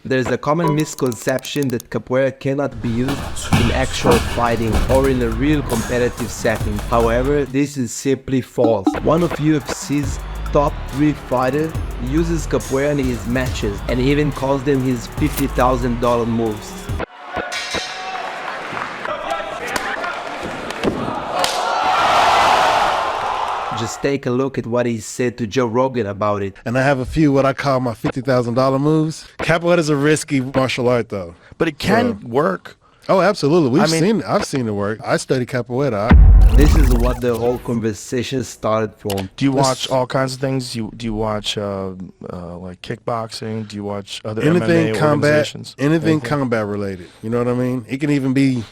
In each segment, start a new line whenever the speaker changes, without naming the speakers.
There's a common misconception that capoeira cannot be used in actual fighting or in a real competitive setting. However, this is simply false. One of UFC's top 3 fighters uses capoeira in his matches and even calls them his $50,000 moves. Just take a look at what he said to Joe Rogan about it.
And I have a few what I call my $50,000 moves. Capoeira is a risky martial art, though.
But it can work.
Oh, absolutely. I've seen it work. I study capoeira.
This is what the whole conversation started from.
Do you watch all kinds of things? Do you watch like kickboxing? Do you watch other
anything
MMA
combat?
Organizations?
Anything combat related. You know what I mean? It can even be,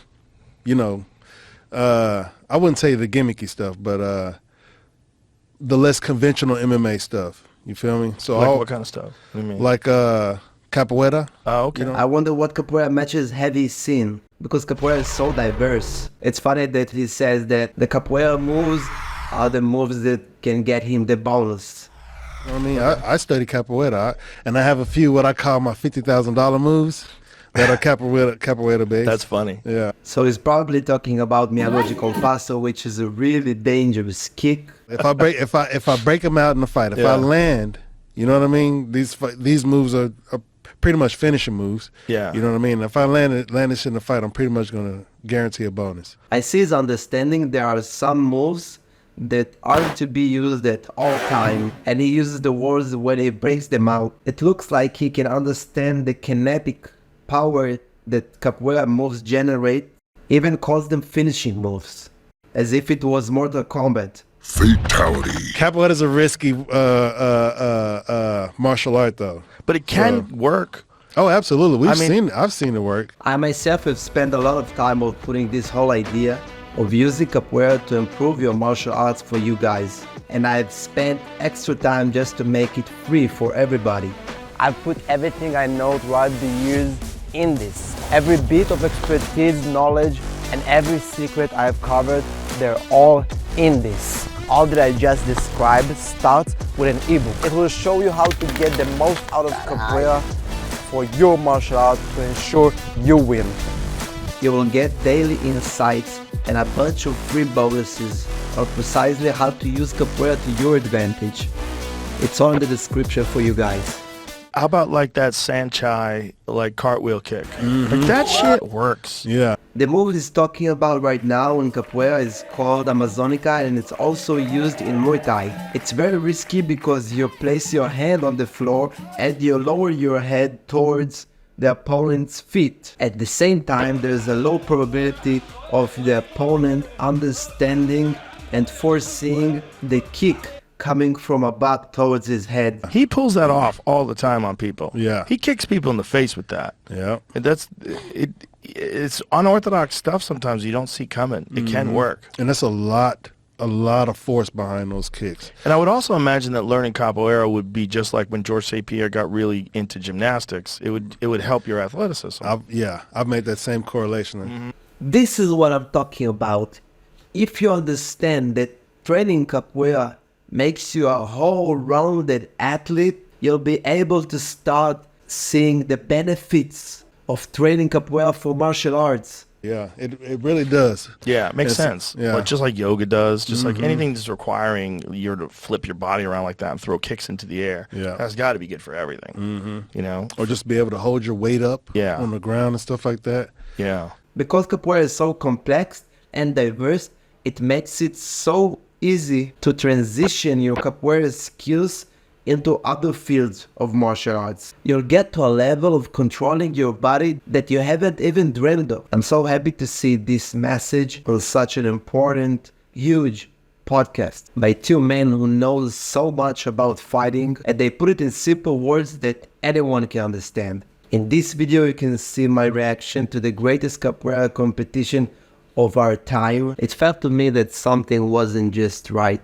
you know, I wouldn't say the gimmicky stuff, but the less conventional MMA stuff. You feel me? So
like what kind of stuff? What do you mean?
Like capoeira.
Oh, okay.
You know?
I wonder what capoeira matches have he seen, because capoeira is so diverse. It's funny that he says that the capoeira moves are the moves that can get him the bonus.
You know what I mean? I study capoeira, and I have a few what I call my $50,000 moves that are capoeira based.
That's funny.
Yeah.
So he's probably talking about Mialogical Paso, which is a really dangerous kick.
If I break him out in the fight, if I land, you know what I mean? These moves are pretty much finishing moves.
Yeah.
You know what I mean? If I land this in the fight, I'm pretty much going to guarantee a bonus.
I see his understanding. There are some moves that aren't to be used at all time, and he uses the words when he breaks them out. It looks like he can understand the kinetic power that capoeira moves generate, even calls them finishing moves, as if it was Mortal Kombat.
Fatality.
Capoeira is a risky martial art, though.
But it can work.
Oh, absolutely. I've seen it work.
I myself have spent a lot of time of putting this whole idea of using capoeira to improve your martial arts for you guys, and I've spent extra time just to make it free for everybody. I've put everything I know throughout the years in this. Every bit of expertise, knowledge, and every secret I've covered, they're all in this. All that I just described starts with an ebook. It will show you how to get the most out of capoeira for your martial art to ensure you win. You will get daily insights and a bunch of free bonuses on precisely how to use capoeira to your advantage. It's all in the description for you guys.
How about like that Sanchai like cartwheel kick? Like that shit works.
Yeah.
The move he's talking about right now in capoeira is called Amazonica, and it's also used in Muay Thai. It's very risky because you place your hand on the floor and you lower your head towards the opponent's feet. At the same time, there's a low probability of the opponent understanding and foreseeing the kick coming from above towards his head.
He pulls that off all the time on people.
Yeah.
He kicks people in the face with that.
Yeah.
And it's unorthodox stuff sometimes you don't see coming. It can work.
And that's a lot of force behind those kicks.
And I would also imagine that learning capoeira would be just like when George St. Pierre got really into gymnastics. It would help your athleticism.
I've made that same correlation.
This is what I'm talking about. If you understand that training capoeira makes you a whole-rounded athlete, you'll be able to start seeing the benefits of training capoeira for martial arts.
Yeah, it really does.
Yeah, it makes sense.
Yeah.
Like, just like yoga does, just like anything that's requiring you to flip your body around like that and throw kicks into the air.
Yeah.
That's got to be good for everything. You know?
Or just be able to hold your weight up on the ground and stuff like that.
Yeah.
Because capoeira is so complex and diverse, it makes it so easy to transition your capoeira skills into other fields of martial arts. You'll get to a level of controlling your body that you haven't even dreamed of. I'm so happy to see this message for such an important, huge podcast by two men who know so much about fighting, and they put it in simple words that anyone can understand. In this video, you can see my reaction to the greatest capoeira competition of our time. It felt to me that something wasn't just right.